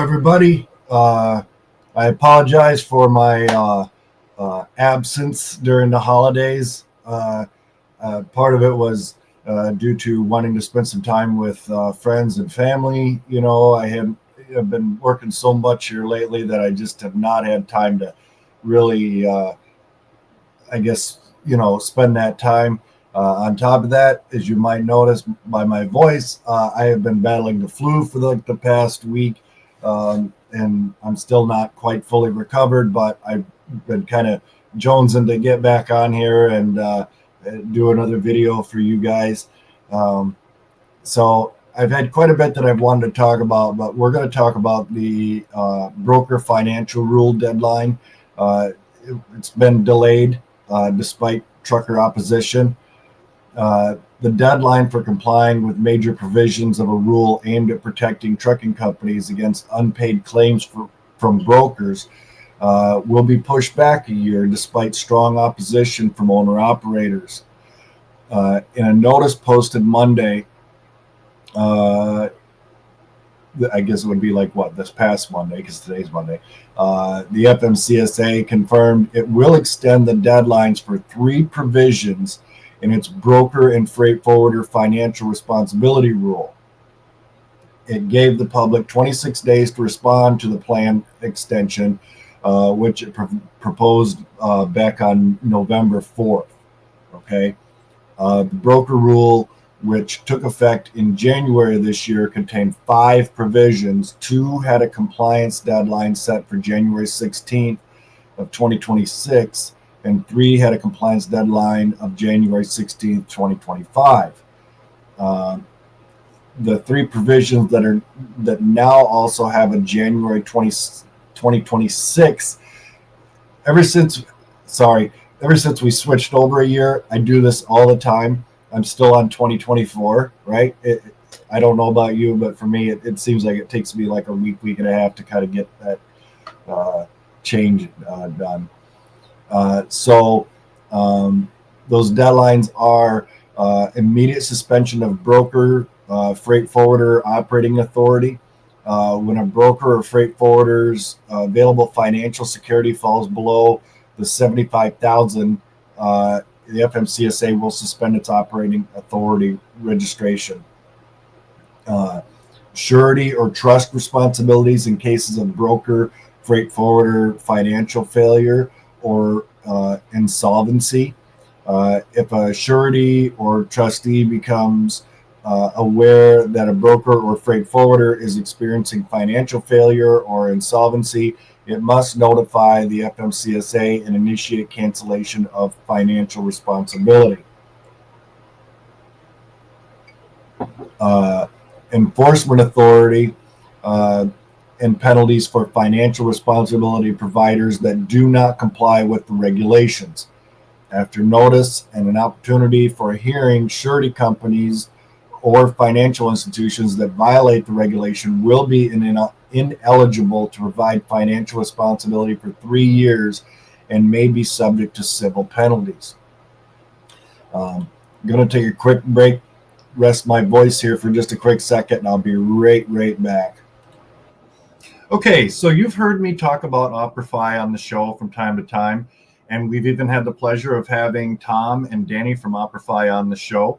everybody. I apologize for my absence during the holidays. Part of it was due to wanting to spend some time with friends and family. You know, have been working so much here lately that I just have not had time to really, spend that time. On top of that, as you might notice by my voice, I have been battling the flu for the past week, and I'm still not quite fully recovered, but I've been kind of jonesing to get back on here and do another video for you guys. So I've had quite a bit that I've wanted to talk about, but we're going to talk about the broker financial rule deadline. It's been delayed despite trucker opposition. The deadline for complying with major provisions of a rule aimed at protecting trucking companies against unpaid claims from brokers will be pushed back a year despite strong opposition from owner-operators. In a notice posted Monday, I guess it would be this past Monday, because today's Monday, the FMCSA confirmed it will extend the deadlines for 3 provisions in its broker and freight forwarder financial responsibility rule. It gave the public 26 days to respond to the planned extension, which it proposed back on November 4th. Okay, the broker rule, which took effect in January of this year, contained 5 provisions. 2 had a compliance deadline set for January 16th of 2026, and 3 had a compliance deadline of January 16th, 2025. The 3 provisions that now also have a January 2026. Ever since we switched over a year, I do this all the time. I'm still on 2024, right? I don't know about you, but for me, it seems like it takes me like a week and a half to kind of get that change done. So those deadlines are immediate suspension of broker, freight forwarder operating authority. When a broker or freight forwarder's available financial security falls below the $75,000, the FMCSA will suspend its operating authority registration. Surety or trust responsibilities in cases of broker, freight forwarder financial failure or insolvency. If a surety or trustee becomes aware that a broker or freight forwarder is experiencing financial failure or insolvency, it must notify the FMCSA and initiate cancellation of financial responsibility. Enforcement authority and penalties for financial responsibility providers that do not comply with the regulations. After notice and an opportunity for a hearing, surety companies or financial institutions that violate the regulation will be ineligible to provide financial responsibility for 3 years and may be subject to civil penalties. I'm going to take a quick break, rest my voice here for just a quick second, and I'll be right back. Okay, so you've heard me talk about Operfi on the show from time to time, and we've even had the pleasure of having Tom and Danny from Operfi on the show.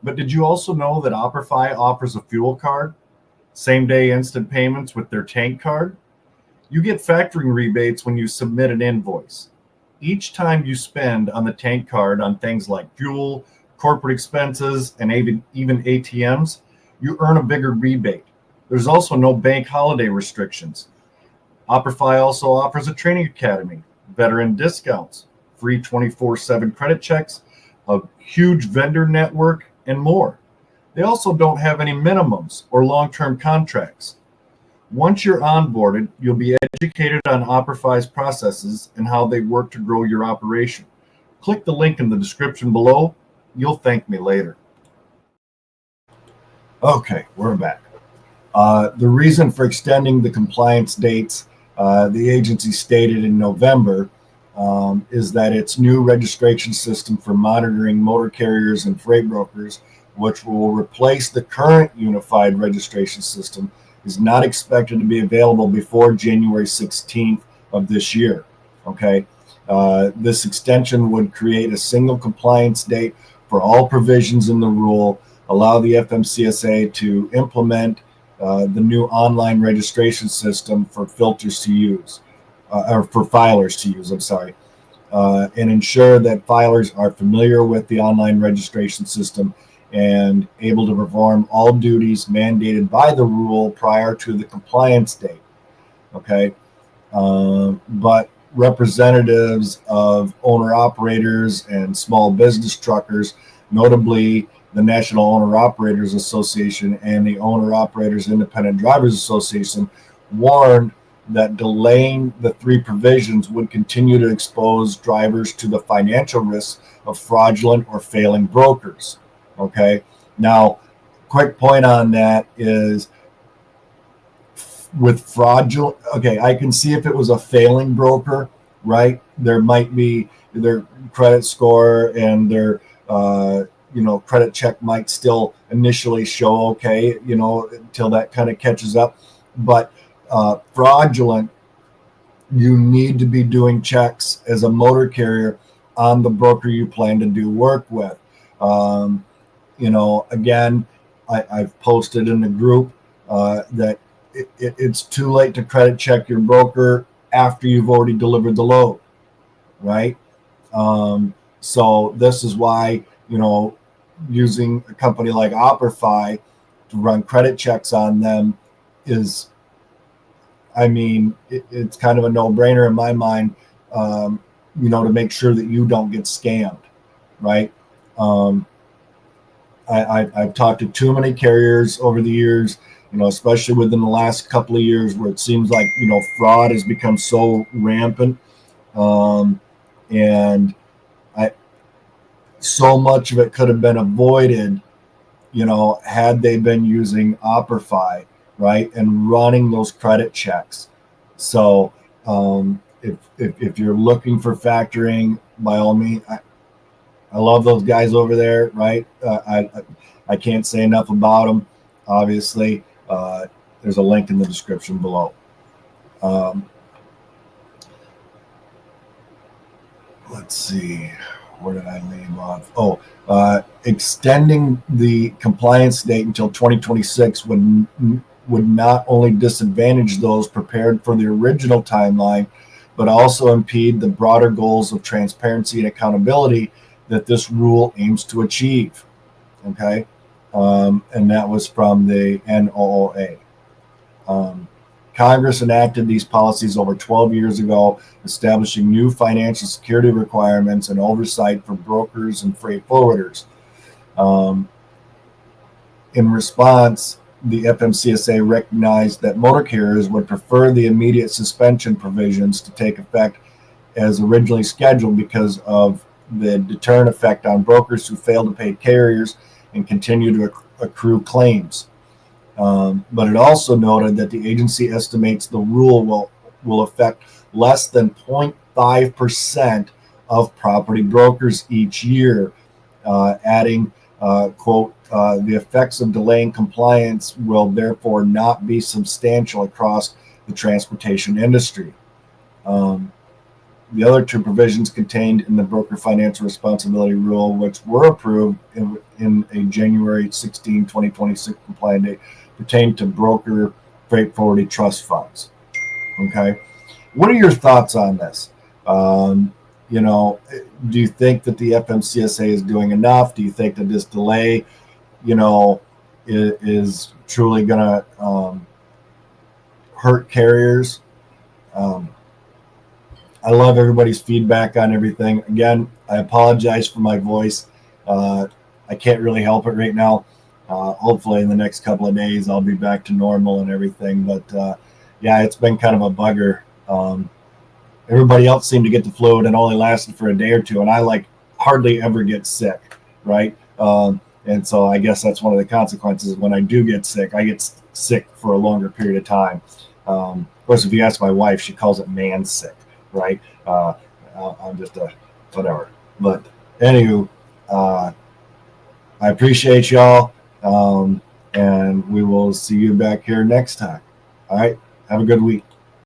But did you also know that Operfi offers a fuel card, same-day instant payments with their tank card? You get factoring rebates when you submit an invoice. Each time you spend on the tank card on things like fuel, corporate expenses, and even ATMs, you earn a bigger rebate. There's also no bank holiday restrictions. Operfi also offers a training academy, veteran discounts, free 24/7 credit checks, a huge vendor network, and more. They also don't have any minimums or long-term contracts. Once you're onboarded, you'll be educated on Operfi's processes and how they work to grow your operation. Click the link in the description below. You'll thank me later. Okay, we're back. The reason for extending the compliance dates, the agency stated in November, is that its new registration system for monitoring motor carriers and freight brokers, which will replace the current unified registration system, is not expected to be available before January 16th of this year. Okay. This extension would create a single compliance date for all provisions in the rule, allow the FMCSA to implement the new online registration system for filters to use, or for filers to use, I'm sorry, and ensure that filers are familiar with the online registration system and able to perform all duties mandated by the rule prior to the compliance date. Okay. But representatives of owner operators and small business truckers, notably the National Owner Operators Association and the Owner Operators Independent Drivers Association, warned that delaying the three provisions would continue to expose drivers to the financial risks of fraudulent or failing brokers. Okay. Now, quick point on that is, with fraudulent, okay, I can see if it was a failing broker, right? There might be their credit score and their credit check might still initially show okay, until that kind of catches up. But fraudulent, you need to be doing checks as a motor carrier on the broker you plan to do work with. Again, I've posted in the group that it's too late to credit check your broker after you've already delivered the load, right? So this is why, using a company like Operfi to run credit checks on them is, it's kind of a no-brainer in my mind, to make sure that you don't get scammed, right? I've talked to too many carriers over the years, especially within the last couple of years, where it seems like, fraud has become so rampant. And so much of it could have been avoided, had they been using Operfi, right, and running those credit checks. So if you're looking for factoring, by all means, I love those guys over there, right? I can't say enough about them. Obviously, there's a link in the description below. Let's see, where did I leave off? Extending the compliance date until 2026 would not only disadvantage those prepared for the original timeline, but also impede the broader goals of transparency and accountability that this rule aims to achieve. Okay. And that was from the NOOA. Congress enacted these policies over 12 years ago, establishing new financial security requirements and oversight for brokers and freight forwarders. In response, the FMCSA recognized that motor carriers would prefer the immediate suspension provisions to take effect as originally scheduled because of the deterrent effect on brokers who fail to pay carriers and continue to accrue claims. But it also noted that the agency estimates the rule will affect less than 0.5% of property brokers each year, adding, quote, the effects of delaying compliance will therefore not be substantial across the transportation industry. The other two provisions contained in the broker financial responsibility rule, which were approved in a January 16, 2026 compliant date, pertain to broker freight forwarding trust funds. Okay. What are your thoughts on this? Do you think that the FMCSA is doing enough? Do you think that this delay, is truly going to hurt carriers? I love everybody's feedback on everything. Again, I apologize for my voice. I can't really help it right now. Hopefully in the next couple of days, I'll be back to normal and everything. But yeah, it's been kind of a bugger. Everybody else seemed to get the flu and it only lasted for a day or two. And I hardly ever get sick, right? And so I guess that's one of the consequences. When I do get sick, I get sick for a longer period of time. Of course, if you ask my wife, she calls it man sick, right? I'm just a whatever. But anywho, I appreciate y'all. And and we will see you back here next time. All right. Have a good week.